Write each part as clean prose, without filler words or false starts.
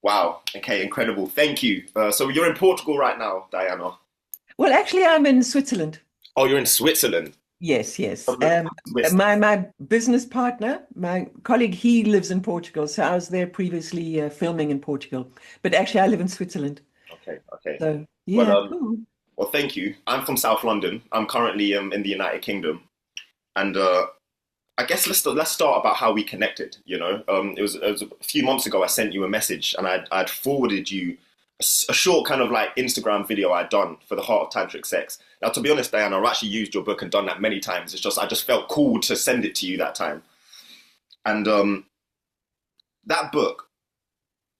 Wow. Okay, incredible. Thank you. So you're in Portugal right now, Diana. Well, actually, I'm in Switzerland. Oh, you're in Switzerland. Yes, yes. Lovely. Swiss. My business partner, my colleague, he lives in Portugal. So I was there previously filming in Portugal. But actually, I live in Switzerland. Okay, okay. So Well, yeah, cool. well, thank you. I'm from South London. I'm currently in the United Kingdom, and I guess let's start about how we connected. It was a few months ago. I sent you a message, and I'd forwarded you a short kind of like Instagram video I'd done for the Heart of Tantric Sex. Now, to be honest, Diana, I've actually used your book and done that many times. It's just I just felt cool to send it to you that time, and that book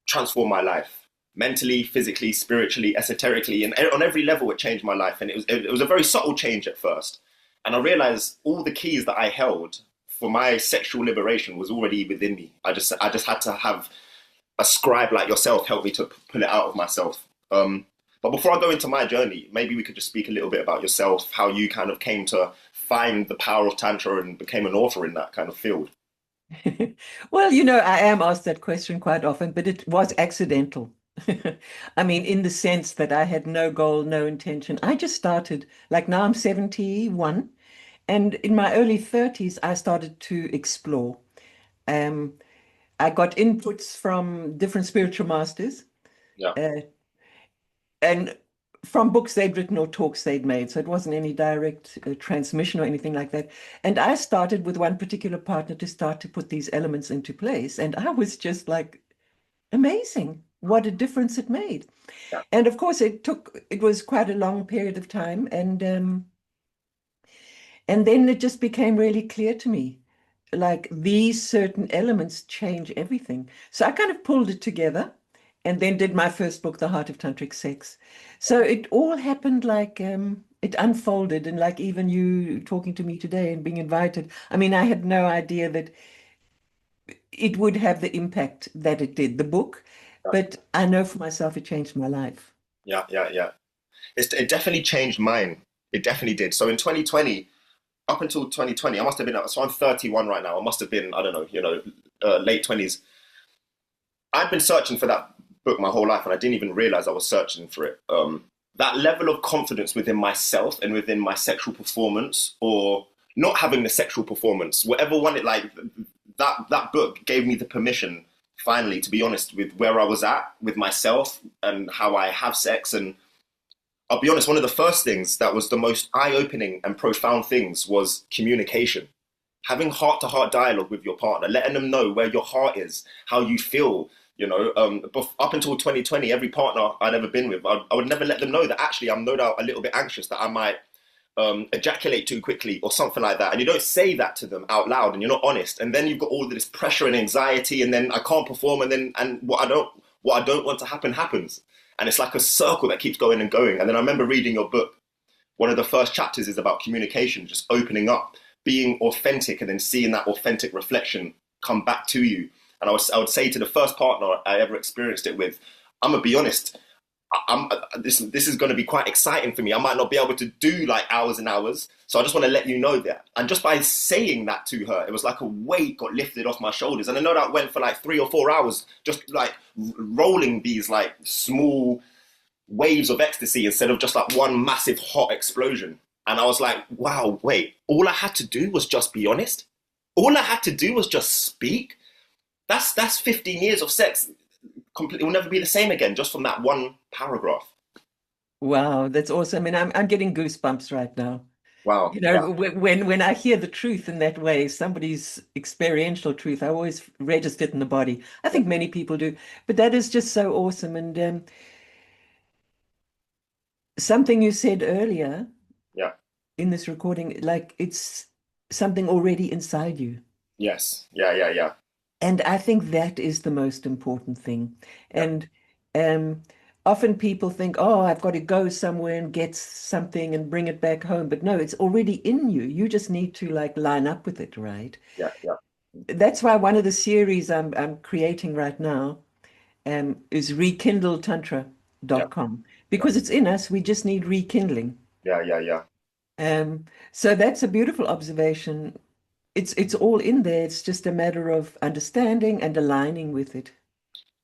transformed my life mentally, physically, spiritually, esoterically, and on every level it changed my life. And it was a very subtle change at first, and I realized all the keys that I held for my sexual liberation was already within me. I just had to have a scribe like yourself help me to pull it out of myself. But before I go into my journey, maybe we could just speak a little bit about yourself, how you kind of came to find the power of Tantra and became an author in that kind of field. Well, I am asked that question quite often, but it was accidental. I mean, in the sense that I had no goal, no intention. I just started, like now I'm 71, and in my early 30s, I started to explore. Um, I got inputs from different spiritual masters, Yeah. uh, and from books they'd written or talks they'd made. So it wasn't any direct transmission or anything like that. And I started with one particular partner to start to put these elements into place. And I was just like, amazing what a difference it made. Yeah. And of course, it was quite a long period of time. And then it just became really clear to me, like these certain elements change everything. So I kind of pulled it together and then did my first book, The Heart of Tantric Sex. So it all happened like it unfolded, and like even you talking to me today and being invited. I mean, I had no idea that it would have the impact that it did, the book, but I know for myself it changed my life. Yeah, yeah, yeah. It definitely changed mine. It definitely did. So in 2020, up until 2020, I must have been, so I'm 31 right now. I must have been, I don't know, late 20s. I'd been searching for that book my whole life and I didn't even realize I was searching for it. That level of confidence within myself and within my sexual performance or not having the sexual performance, whatever one it like, that book gave me the permission finally to be honest with where I was at with myself and how I have sex. And I'll be honest, one of the first things that was the most eye-opening and profound things was communication. Having heart-to-heart dialogue with your partner, letting them know where your heart is, how you feel. Up until 2020, every partner I'd ever been with, I would never let them know that actually I'm no doubt a little bit anxious, that I might ejaculate too quickly or something like that. And you don't say that to them out loud, and you're not honest. And then you've got all of this pressure and anxiety, and then I can't perform, and what I don't want to happen happens. And it's like a circle that keeps going and going. And then I remember reading your book. One of the first chapters is about communication, just opening up, being authentic, and then seeing that authentic reflection come back to you. And I would say to the first partner I ever experienced it with, I'm gonna be honest, this is going to be quite exciting for me. I might not be able to do like hours and hours, so I just want to let you know that. And just by saying that to her, it was like a weight got lifted off my shoulders. And I know that went for like 3 or 4 hours, just like rolling these like small waves of ecstasy instead of just like one massive hot explosion. And I was like, wow, wait, all I had to do was just be honest. All I had to do was just speak. That's 15 years of sex. Completely, will never be the same again just from that one paragraph. Wow, that's awesome. I mean, I'm getting goosebumps right now. Wow. You Yeah. know, when I hear the truth in that way, somebody's experiential truth, I always register it in the body. I think many people do, but that is just so awesome. And something you said earlier Yeah. in this recording, like it's something already inside you. Yes. Yeah. Yeah. Yeah. And I think that is the most important thing. Yeah. And um, often people think, oh, I've got to go somewhere and get something and bring it back home. But no, it's already in you. You just need to like line up with it, right? Yeah. Yeah. That's why one of the series I'm creating right now is Yeah. rekindletantra.com because it's in us. We just need rekindling. Yeah. Yeah. Yeah. So that's a beautiful observation. It's all in there. It's just a matter of understanding and aligning with it.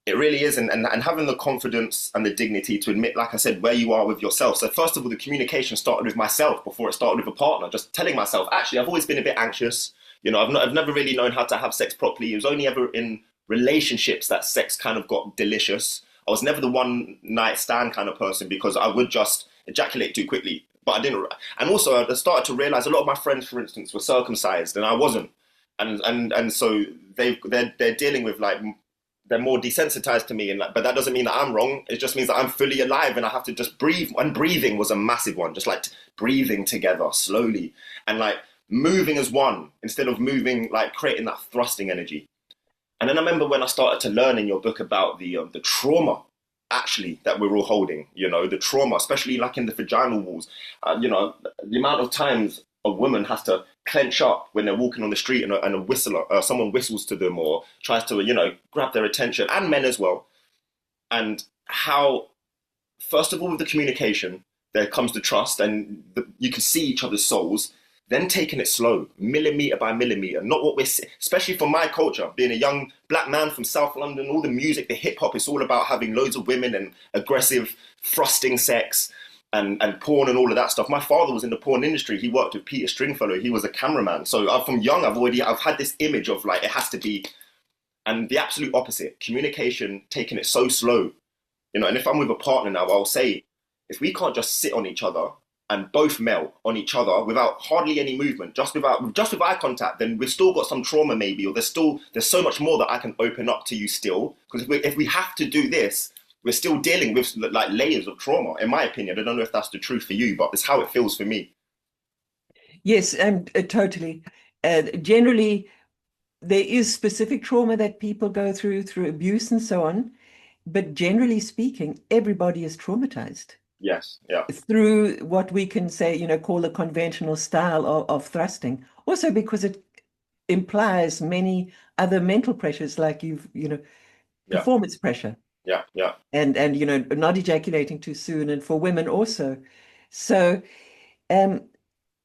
It really is, and having the confidence and the dignity to admit, like I said, where you are with yourself. So first of all, the communication started with myself before it started with a partner. Just telling myself, actually, I've always been a bit anxious. I've never really known how to have sex properly. It was only ever in relationships that sex kind of got delicious. I was never the one night stand kind of person because I would just ejaculate too quickly. But I didn't. And also, I started to realize a lot of my friends, for instance, were circumcised and I wasn't. And so they're dealing with like they're more desensitized to me, and like, but that doesn't mean that I'm wrong. It just means that I'm fully alive and I have to just breathe. And breathing was a massive one, just like breathing together slowly and like moving as one instead of moving like creating that thrusting energy. And then I remember when I started to learn in your book about the trauma actually that we're all holding, the trauma, especially like in the vaginal walls, the amount of times a woman has to clench up when they're walking on the street and a whistler, someone whistles to them or tries to, grab their attention, and men as well. And how, first of all, with the communication, there comes the trust and you can see each other's souls, then taking it slow, millimeter by millimeter, not what we're, especially for my culture, being a young black man from South London, all the music, the hip hop, it's all about having loads of women and aggressive, thrusting sex and porn and all of that stuff. My father was in the porn industry. He worked with Peter Stringfellow. He was a cameraman. So from young, I've had this image of like, it has to be, and the absolute opposite, communication, taking it so slow, and if I'm with a partner now, I'll say, if we can't just sit on each other and both melt on each other without hardly any movement, just with eye contact, then we've still got some trauma maybe, or there's so much more that I can open up to you still. Because if we have to do this, we're still dealing with like layers of trauma, in my opinion. I don't know if that's the truth for you, but it's how it feels for me. Yes, and totally. Generally, there is specific trauma that people go through abuse and so on. But generally speaking, everybody is traumatized. Yes, yeah. Through what we can say, call the conventional style of thrusting. Also because it implies many other mental pressures like Yeah, performance pressure yeah, yeah. and not ejaculating too soon, and for women also. So um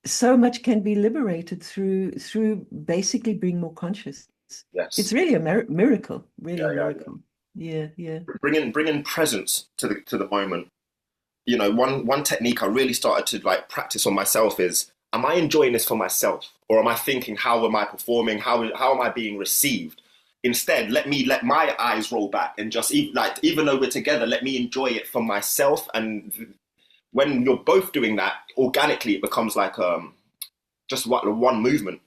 so much can be liberated through basically being more conscious. It's Yes. really a miracle, really Yeah, a yeah, yeah. miracle. Yeah, yeah. Bringing presence to the moment. One technique I really started to like practice on myself is, am I enjoying this for myself, or am I thinking, how am I performing? How am I being received? Instead, let my eyes roll back and just even though we're together, let me enjoy it for myself. And when you're both doing that, organically, it becomes like just one movement.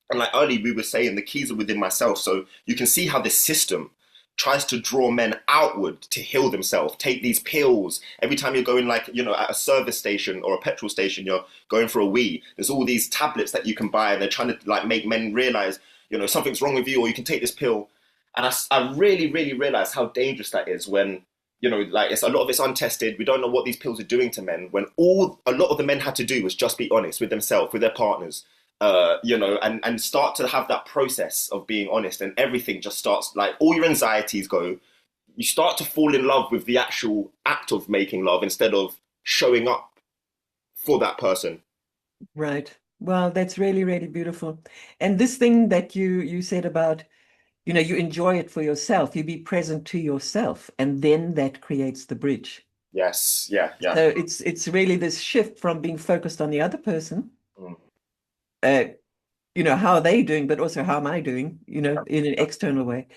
And like earlier we were saying, the keys are within myself. So you can see how this system tries to draw men outward to heal themselves. Take these pills. Every time you're going like, at a service station or a petrol station, you're going for a wee. There's all these tablets that you can buy, and they're trying to like make men realize, something's wrong with you, or you can take this pill. And I really, really realized how dangerous that is when, like a lot of it's untested. We don't know what these pills are doing to men, when a lot of the men had to do was just be honest with themselves, with their partners, and start to have that process of being honest, and everything just starts, like all your anxieties go. You start to fall in love with the actual act of making love instead of showing up for that person. Right. Well, that's really, really beautiful. And this thing that you said about, you enjoy it for yourself, you be present to yourself, and then that creates the bridge. Yes, yeah, yeah. So it's really this shift from being focused on the other person, Mm. uh, how are they doing, but also how am I doing, in an external way.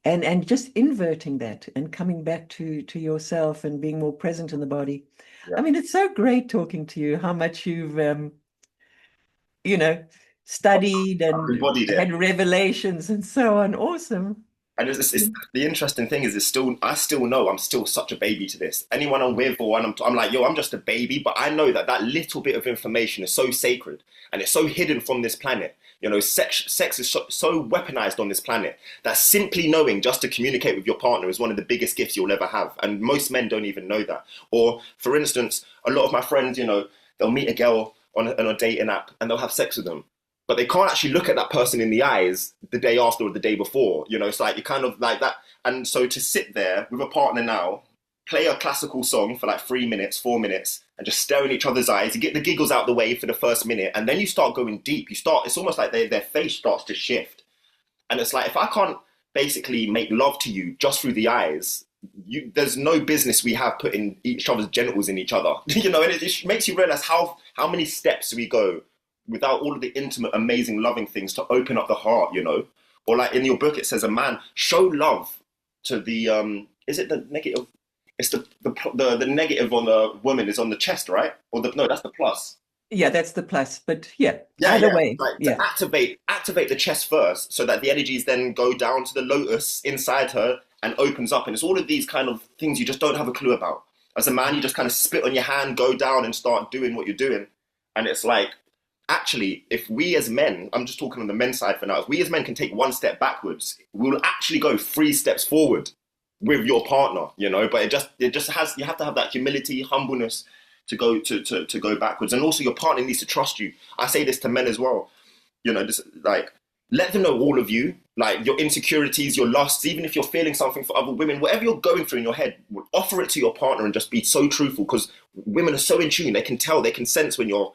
And just inverting that and coming back to yourself and being more present in the body. Yeah. I mean, it's so great talking to you, how much you've you know, studied I've and embodied it. had revelations and so on. Awesome. And it's the interesting thing is, I still know I'm still such a baby to this. Anyone I'm with, or I'm like, yo, I'm just a baby. But I know that little bit of information is so sacred and it's so hidden from this planet. Sex is so weaponized on this planet that simply knowing just to communicate with your partner is one of the biggest gifts you'll ever have. And most men don't even know that. Or, for instance, a lot of my friends, they'll meet a girl on a dating app and they'll have sex with them, but they can't actually look at that person in the eyes the day after or the day before. It's like you kind of like that. And so to sit there with a partner now, play a classical song for like 3 minutes, 4 minutes, and just stare in each other's eyes, you get the giggles out the way for the first minute, and then you start going deep. It's almost like their face starts to shift. And it's like, if I can't basically make love to you just through the eyes, there's no business we have putting each other's genitals in each other. You know, and it makes you realize how many steps we go without all of the intimate, amazing, loving things to open up the heart, you know? Or like in your book, it says a man, show love to the, is it the negative? It's the negative on the woman is on the chest, right? Or no, that's the plus. Yeah, that's the plus. But yeah, Yeah, either yeah. way, Like to yeah. activate the chest first, so that the energies then go down to the lotus inside her and opens up. And it's all of these kind of things you just don't have a clue about. As a man, you just kind of spit on your hand, go down, and start doing what you're doing. And it's like, actually, if we as men, I'm just talking on the men's side for now, if we as men can take one step backwards, we'll actually go 3 steps forward with your partner, you know. But it just has, you have to have that humility, humbleness to go backwards. And also your partner needs to trust you. I say this to men as well, you know, just like, let them know all of you, like your insecurities, your lusts, even if you're feeling something for other women, whatever you're going through in your head, offer it to your partner and just be so truthful, because women are so in tune. They can tell, they can sense when you're,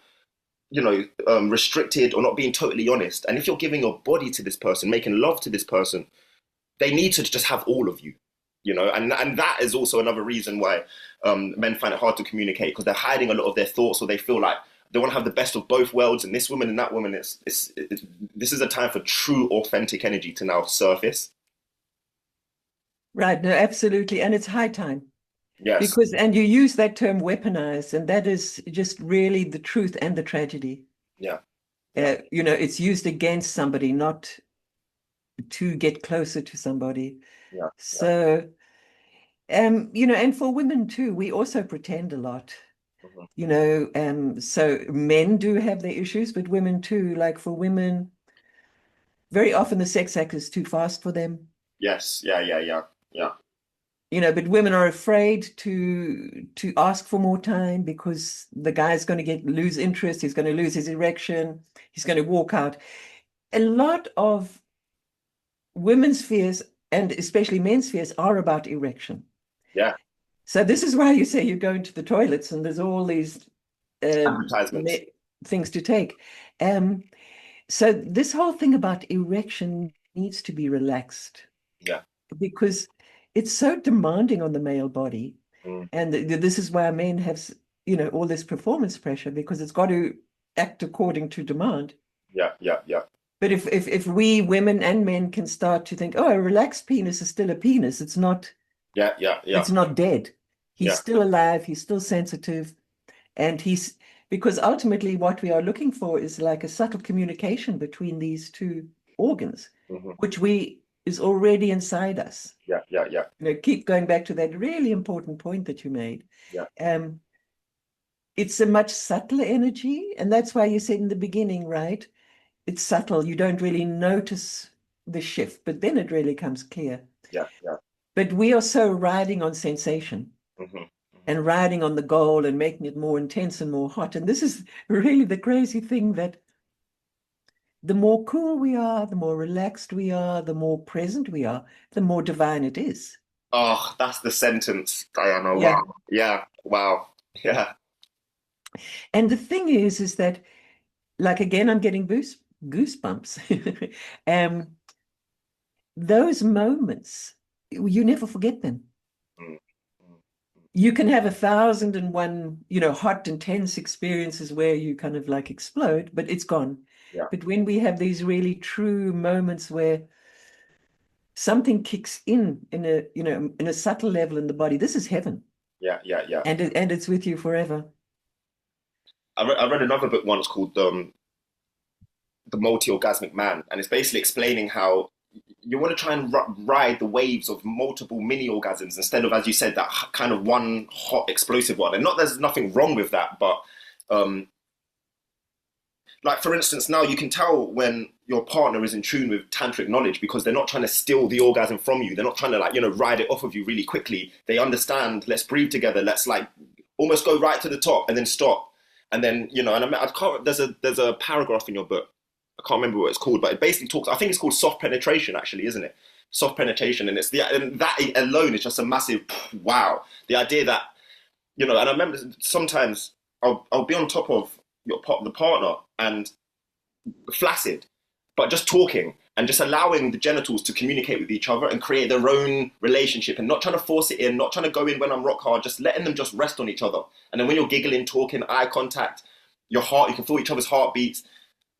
you know, restricted or not being totally honest. And if you're giving your body to this person, making love to this person, they need to just have all of you, you know. And that is also another reason why men find it hard to communicate, because they're hiding a lot of their thoughts, or they feel like they want to have the best of both worlds. And this woman and that woman, this is a time for true, authentic energy to now surface. Right. No, absolutely. And it's high time. Yes. Because, and you use that term weaponized, and that is just really the truth and the tragedy. Yeah. Yeah. You know, it's used against somebody, not to get closer to somebody. Yeah. Yeah. So, you know, and for women too, we also pretend a lot, Mhm. you know, so men do have their issues, but women too. Like for women, very often the sex act is too fast for them. Yes. Yeah. Yeah. Yeah. Yeah. You know, but women are afraid to ask for more time because the guy's going to lose interest, he's going to lose his erection, he's going to walk out. A lot of women's fears, and especially men's fears, are about erection. Yeah. So this is why you say you go into the toilets and there's all these Advertisements. things to take. Um, so this whole thing about erection needs to be relaxed Yeah. because it's so demanding on the male body. Mm. And this is why men have, you know, all this performance pressure, because it's got to act according to demand. Yeah. Yeah. Yeah. But if we women and men can start to think, oh, a relaxed penis is still a penis. Yeah. Yeah. Yeah. It's not dead. He's Yeah. still alive. He's still sensitive. And because ultimately what we are looking for is like a subtle communication between these two organs, Hmm. which is already inside us. Yeah. Yeah. Yeah. You know, keep going back to that really important point that you made. Yeah. Um, it's a much subtler energy, and that's why you said in the beginning, right? It's subtle. You don't really notice the shift, but then it really comes clear. Yeah. Yeah. But we are so riding on sensation Hmm. and riding on the goal and making it more intense and more hot. And this is really the crazy thing, that the more cool we are, the more relaxed we are, the more present we are, the more divine it is. Oh, that's the sentence, Diana. Yeah. Wow. Yeah. Wow. Yeah. And the thing is that, like, again, I'm getting goosebumps. um, those moments, you never forget them. Mm. Mm. You can have 1,001, you know, hot, intense experiences where you kind of like explode, but it's gone. Yeah. But when we have these really true moments where something kicks in a, you know, in a subtle level in the body, this is heaven. Yeah. Yeah. Yeah. And it's with you forever. I read another book once called The Multi-Orgasmic Man, and it's basically explaining how you want to try and ride the waves of multiple mini orgasms instead of, as you said, that kind of one hot explosive one. And not there's nothing wrong with that, but um, like for instance, now you can tell when your partner is in tune with tantric knowledge, because they're not trying to steal the orgasm from you. They're not trying to, like, you know, ride it off of you really quickly. They understand, let's breathe together. Let's like almost go right to the top and then stop. And then, you know, and I can't, there's a paragraph in your book. I can't remember what it's called, but it basically talks, I think it's called soft penetration actually, isn't it? Soft penetration. And and that alone is just a massive wow. The idea that, you know, and I remember sometimes I'll be on top of the partner and flaccid, but just talking. and just allowing the genitals to communicate with each other and create their own relationship, and not trying to force it in, not trying to go in when I'm rock hard, just letting them just rest on each other. And then when you're giggling, talking, eye contact, your heart, you can feel each other's heartbeats.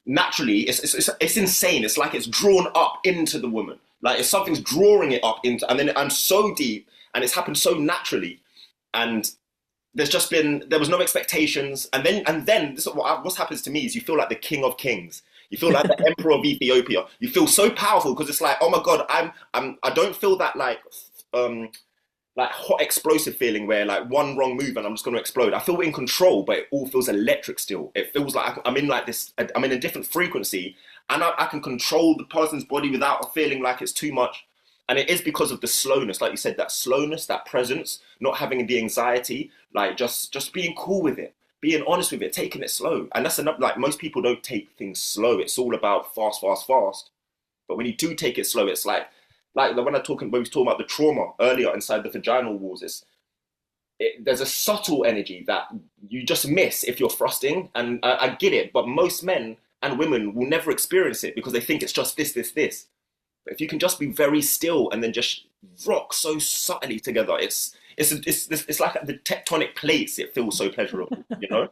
Naturally, it's insane. It's like it's drawn up into the woman. Like if something's drawing it up into, and then I'm so deep, and it's happened so naturally. And there was no expectations. And then this is what happens to me is you feel like the king of kings. You feel like the emperor of Ethiopia. You feel so powerful because it's like, oh my God, I don't feel that like hot explosive feeling where like one wrong move and I'm just going to explode. I feel in control, but it all feels electric still. It feels like I'm in like this, I'm in a different frequency, and I can control the person's body without feeling like it's too much. And it is because of the slowness, like you said, that slowness, that presence, not having the anxiety, like just being cool with it, being honest with it, taking it slow. And that's enough. Like most people don't take things slow. It's all about fast, fast, fast. But when you do take it slow, it's like when we was talking about the trauma earlier inside the vaginal walls, there's a subtle energy that you just miss if you're thrusting. And I get it, but most men and women will never experience it because they think it's just this, this, this. But if you can just be very still and then just rock so subtly together, it's like the tectonic plates. It feels so pleasurable, you know?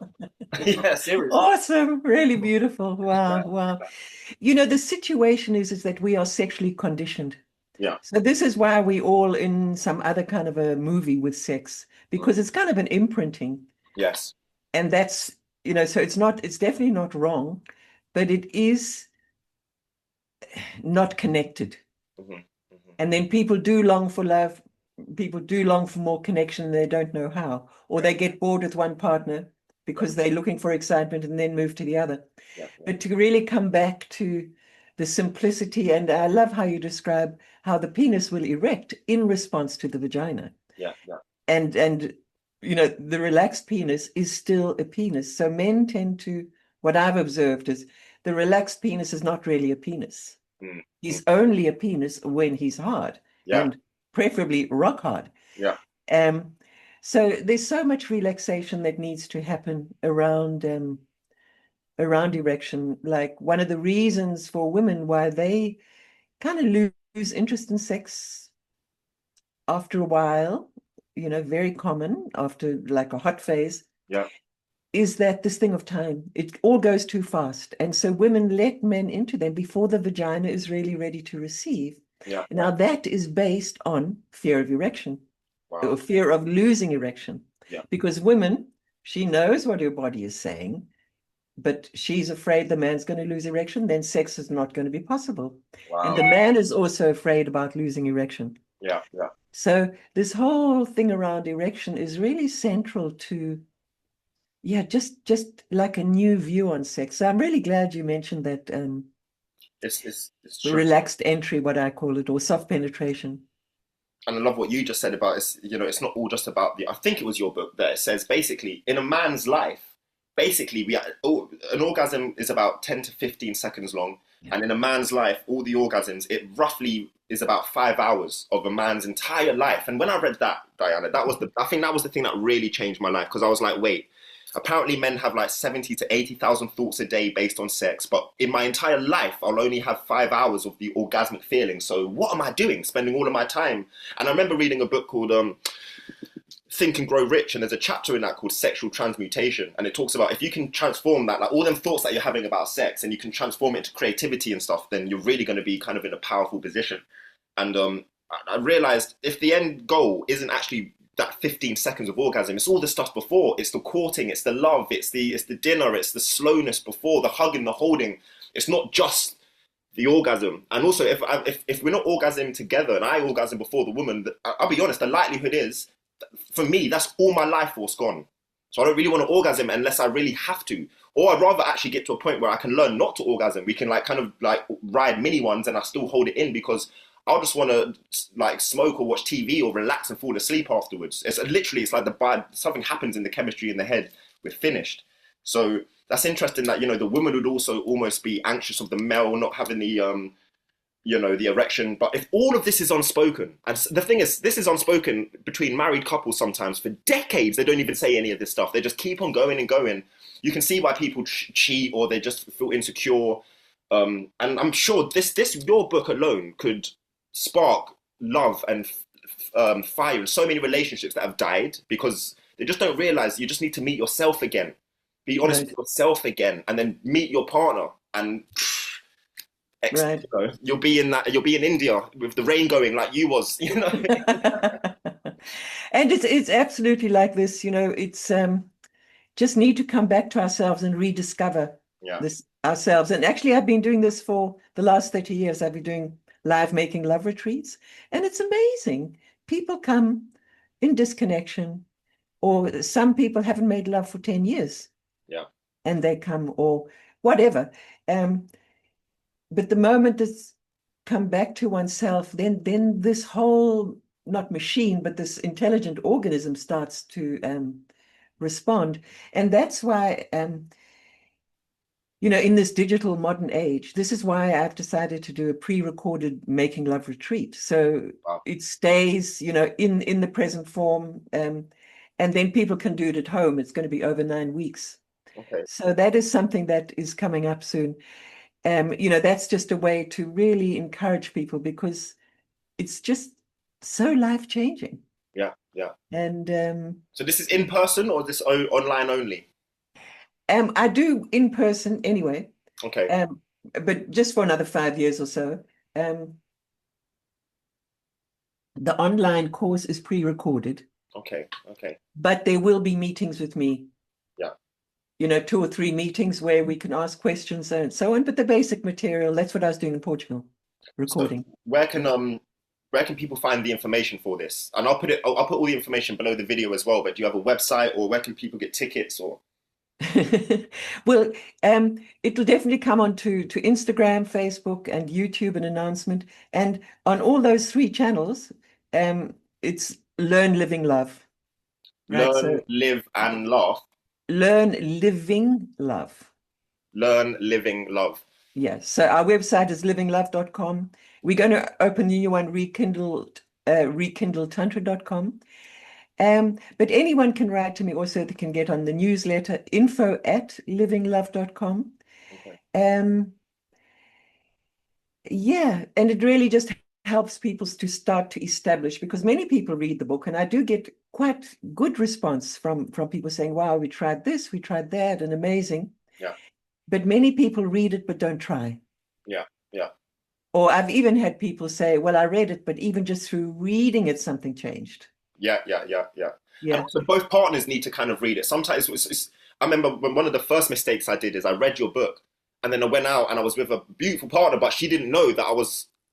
Yeah, seriously. Awesome. Really beautiful. Wow. Wow. You know, the situation is that we are sexually conditioned. Yeah. So this is why we all in some other kind of a movie with sex, because it's kind of an imprinting. Yes. And that's, so it's definitely not wrong, but it is not connected. Mm-hmm. Mm-hmm. And then people do long for love. People do long for more connection, and they don't know how. Or they get bored with one partner because they're looking for excitement and then move to the other. Yeah. But to really come back to the simplicity, and I love how you describe how the penis will erect in response to the vagina. Yeah. Yeah. And the relaxed penis is still a penis. So men tend to, what I've observed is the relaxed penis is not really a penis. Mm-hmm. He's only a penis when he's hard, and preferably rock hard. Yeah. So there's so much relaxation that needs to happen around erection. Like one of the reasons for women why they kind of lose interest in sex after a while, very common after like a hot phase. Yeah. Is that this thing of time. It all goes too fast. And so women let men into them before the vagina is really ready to receive. Yeah. Now that is based on fear of erection. Wow. Or fear of losing erection. Yeah. Because women, she knows what her body is saying, but she's afraid the man's going to lose erection, then sex is not going to be possible. Wow. And the man is also afraid about losing erection. Yeah. Yeah. So this whole thing around erection is really central to just like a new view on sex. So I'm really glad you mentioned that It's relaxed entry, what I call it, or soft penetration. And I love what you just said about it's not all just about I think it was your book that it says basically in a man's life, basically an orgasm is about 10 to 15 seconds long. Yeah. And in a man's life, all the orgasms, it roughly is about 5 hours of a man's entire life. And when I read that, Diana, I think that was the thing that really changed my life, because I was like, wait, apparently men have like 70 to 80,000 thoughts a day based on sex, but in my entire life, I'll only have 5 hours of the orgasmic feeling. So what am I doing? Spending all of my time. And I remember reading a book called Think and Grow Rich, and there's a chapter in that called Sexual Transmutation. And it talks about if you can transform that, like all them thoughts that you're having about sex, and you can transform it into creativity and stuff, then you're really going to be kind of in a powerful position. And I realized if the end goal isn't actually that 15 seconds of orgasm, it's all the stuff before. It's the courting, it's the love, it's the dinner, it's the slowness before, the hugging, the holding. It's not just the orgasm. And also if we're not orgasming together and I orgasm before the woman, I'll be honest, the likelihood is, for me, that's all my life force gone. So I don't really want to orgasm unless I really have to. Or I'd rather actually get to a point where I can learn not to orgasm. We can kind of ride mini ones and I still hold it in, because I'll just want to smoke or watch TV or relax and fall asleep afterwards. It's like something happens in the chemistry in the head. We're finished. So that's interesting that, the woman would also almost be anxious of the male not having the, the erection. But if all of this is unspoken, and the thing is, this is unspoken between married couples sometimes for decades, they don't even say any of this stuff. They just keep on going and going. You can see why people cheat or they just feel insecure. And I'm sure this your book alone could spark love and fire in so many relationships that have died because they just don't realize you just need to meet yourself again, be honest Right, with yourself again, and then meet your partner and right. you'll be in India with the rain going like you was, you know. And it's absolutely like this, it's just need to come back to ourselves and rediscover Yeah, this ourselves. And actually, I've been doing this for the last 30 years. I've been doing live making love retreats, and it's amazing. People come in disconnection, or some people haven't made love for 10 years yeah, and they come, or whatever. Um, but the moment it's come back to oneself, then this whole, not machine, but this intelligent organism starts to respond. And that's why, in this digital modern age, this is why I've decided to do a pre-recorded making love retreat. So wow, it stays, in the present form, and then people can do it at home. It's going to be over 9 weeks. okay, So that is something that is coming up soon. That's just a way to really encourage people because it's just so life-changing. yeah, yeah. And So this is in person or this online only? I do in person anyway, Okay, um, but just for another 5 years or so. Um, the online course is pre-recorded, okay, okay, but there will be meetings with me, yeah. 2 or 3 meetings where we can ask questions and so on. But the basic material, that's what I was doing in Portugal, So recording. where can people find the information for this? And I'll put all the information below the video as well. But do you have a website or where can people get tickets or? Well, it'll definitely come on to Instagram, Facebook, and YouTube, an announcement. And on all those 3 channels, it's Learn, Living, Love, right? Learn, So live, and laugh. Learn, Living, Love. Learn, living, love. Yes. So our website is livinglove.com. We're going to open a new one, rekindletantra.com. But anyone can write to me also. They can get on the newsletter, info@livinglove.com. Okay. Um, yeah, and it really just helps people to start to establish because many people read the book, and I do get quite good response from people saying, "Wow, we tried this, we tried that, and amazing." Yeah, But many people read it but don't try. yeah, yeah, Or I've even had people say, "Well, I read it, but even just through reading it, something changed." yeah, yeah, yeah, yeah. And Yeah, also both partners need to kind of read it. Sometimes I remember when one of the first mistakes I did is I read your book and then I went out and I was with a beautiful partner, but she didn't know that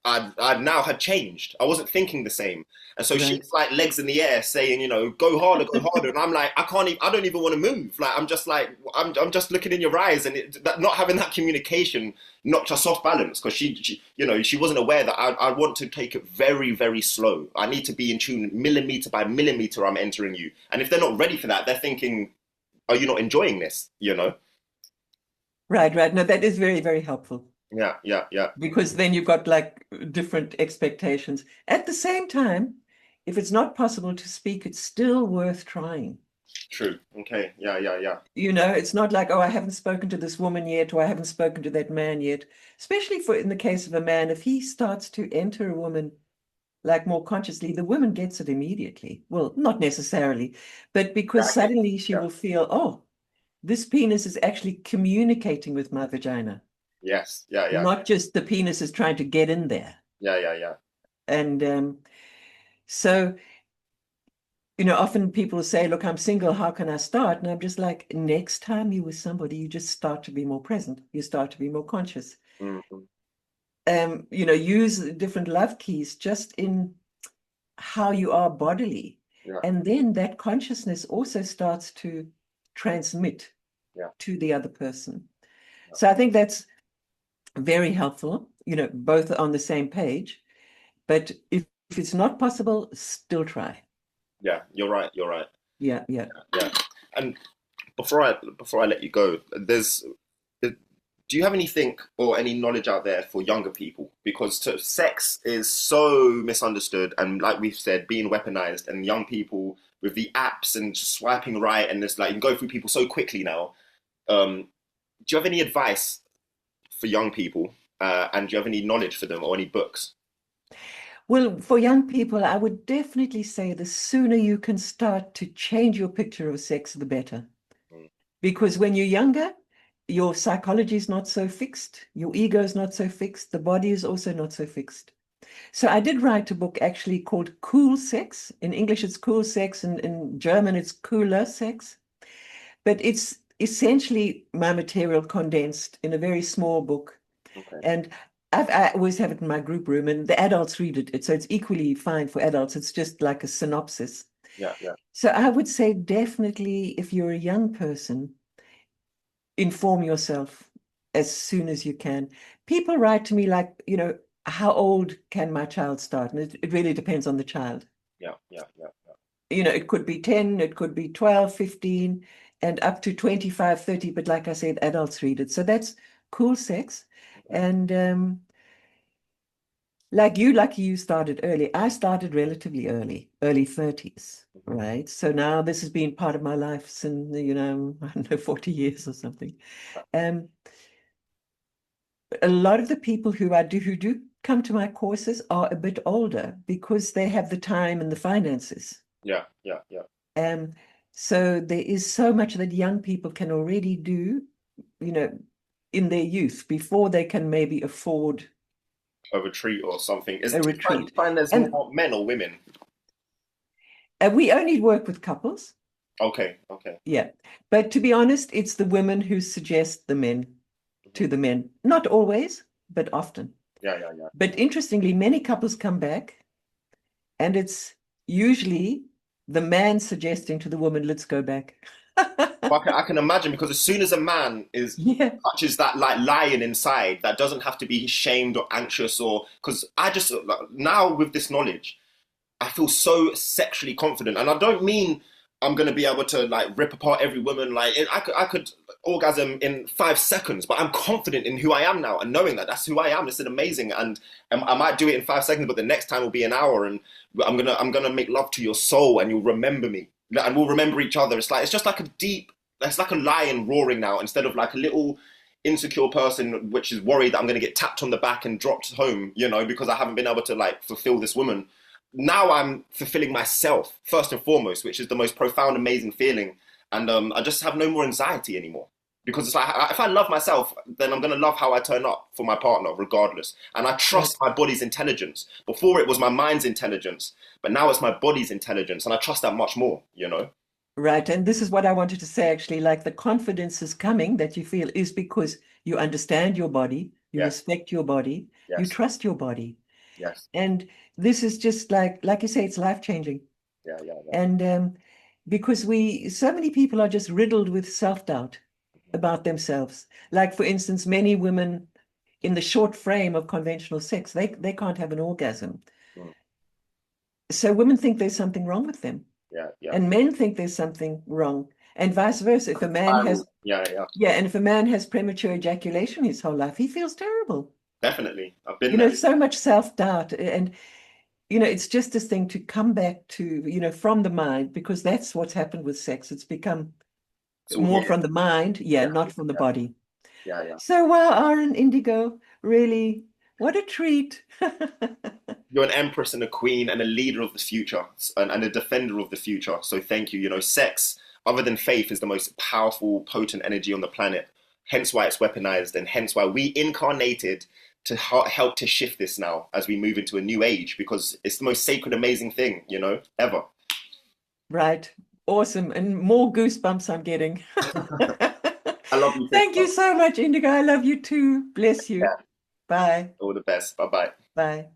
I'd now had changed. I wasn't thinking the same. And so right. she's like legs in the air saying, go harder, go harder. And I'm like, I don't even want to move. Like, I'm just like, I'm just looking in your eyes and not having that communication knocked us off balance because she wasn't aware that I want to take it very, very slow. I need to be in tune millimeter by millimeter. I'm entering you. And if they're not ready for that, they're thinking, are you not enjoying this? Right, right. No, that is very, very helpful. Yeah, yeah, yeah. Because then you've got like different expectations. At the same time, if it's not possible to speak, it's still worth trying. True. Okay. Yeah, yeah, yeah. It's not like, oh, I haven't spoken to this woman yet, or I haven't spoken to that man yet. Especially for in the case of a man, if he starts to enter a woman like more consciously, the woman gets it immediately. Well, not necessarily, but because Exactly. suddenly she Yeah. will feel, oh, this penis is actually communicating with my vagina, Yes. Yeah, yeah. not just the penis is trying to get in there. Yeah, yeah, yeah. And so, often people say, look, I'm single, how can I start? And I'm just like, next time you're with somebody, you just start to be more present. You start to be more conscious. Mm-hmm. Use different love keys just in how you are bodily. Yeah, And then that consciousness also starts to transmit yeah, to the other person. yeah. So I think that's very helpful, both on the same page. But if it's not possible, still try. Yeah, you're right. You're right. Yeah, yeah. Yeah. And before I let you go, do you have anything or any knowledge out there for younger people? Because sex is so misunderstood and like we've said, being weaponized and young people with the apps and just swiping right and it's like you can go through people so quickly now. Do you have any advice for young people? And do you have any knowledge for them or any books? Well, for young people, I would definitely say the sooner you can start to change your picture of sex, the better. Mm, Because when you're younger, your psychology is not so fixed, your ego is not so fixed, the body is also not so fixed. So I did write a book actually called Cool Sex. In English, it's Cool Sex, and in German, it's Cooler Sex. But it's essentially my material condensed in a very small book. okay. And I always have it in my group room, and the adults read it. So it's equally fine for adults. It's just like a synopsis. Yeah, yeah. So I would say definitely, if you're a young person, inform yourself as soon as you can. People write to me like, how old can my child start? And it really depends on the child. Yeah, yeah, yeah, yeah. It could be 10, it could be 12, 15, and up to 25, 30. But like I said, adults read it. So that's Cool Sex. Okay. And lucky you started early. I started relatively early, early 30s, Mhm. right? So now this has been part of my life since, I don't know, 40 years or something. Um, a lot of the people who do come to my courses are a bit older because they have the time and the finances. Yeah, yeah, yeah. Um, so there is so much that young people can already do, you know, in their youth before they can maybe afford A retreat or something. a Do you retreat. find there's And more men or women? we only work with couples. Okay, okay. Yeah. But to be honest, it's the women who suggest the men Mhm. to the men. Not always, but often. Yeah, yeah, yeah. But interestingly, many couples come back, and it's usually the man suggesting to the woman, let's go back. But I can imagine because as soon as a man is Yeah. touches that like lion inside, that doesn't have to be shamed or anxious or because I just like, now with this knowledge, I feel so sexually confident, and I don't mean I'm gonna be able to like rip apart every woman. I could orgasm in 5 seconds, but I'm confident in who I am now, and knowing that that's who I am. This is amazing, and I might do it in 5 seconds, but the next time will be an hour, and I'm gonna make love to your soul, and you'll remember me, and we'll remember each other. It's just like a deep. It's like a lion roaring now, instead of like a little insecure person which is worried that I'm going to get tapped on the back and dropped home, because I haven't been able to like fulfill this woman. Now I'm fulfilling myself first and foremost, which is the most profound, amazing feeling. And I just have no more anxiety anymore. Because it's like, if I love myself, then I'm going to love how I turn up for my partner, regardless. And I trust Right. my body's intelligence. Before it was my mind's intelligence, but now it's my body's intelligence. And I trust that much more. Right. And this is what I wanted to say actually, like the confidence is coming that you feel is because you understand your body, you Yes, respect your body, you yes, trust your body. yes. And this is just like you say, it's life-changing. Yeah, yeah, yeah. And because so many people are just riddled with self-doubt about themselves. Like, for instance, many women in the short frame of conventional sex, they can't have an orgasm. Mm, So women think there's something wrong with them, yeah, yeah. and men think there's something wrong, and vice versa. If a man has, Spiral. Yeah, yeah. yeah, and if a man has premature ejaculation his whole life, he feels terrible. Definitely. I've been there. So much self-doubt, and it's just this thing to come back to, from the mind, because that's what's happened with sex. It's become It's all more here. from the mind, yeah, Yeah, not from the yeah, body. yeah, yeah. So, wow, Aaron, Indigo, really, what a treat. You're an empress and a queen and a leader of the future and a defender of the future. So thank you. Sex, other than faith, is the most powerful, potent energy on the planet. Hence why it's weaponized, and hence why we incarnated to help to shift this now as we move into a new age, because it's the most sacred, amazing thing, ever. Right. Awesome. And more goosebumps I'm getting. I love you, Thank sister. you so much, Indigo. I love you too. Bless you. Yeah. Bye. All the best. Bye bye. Bye.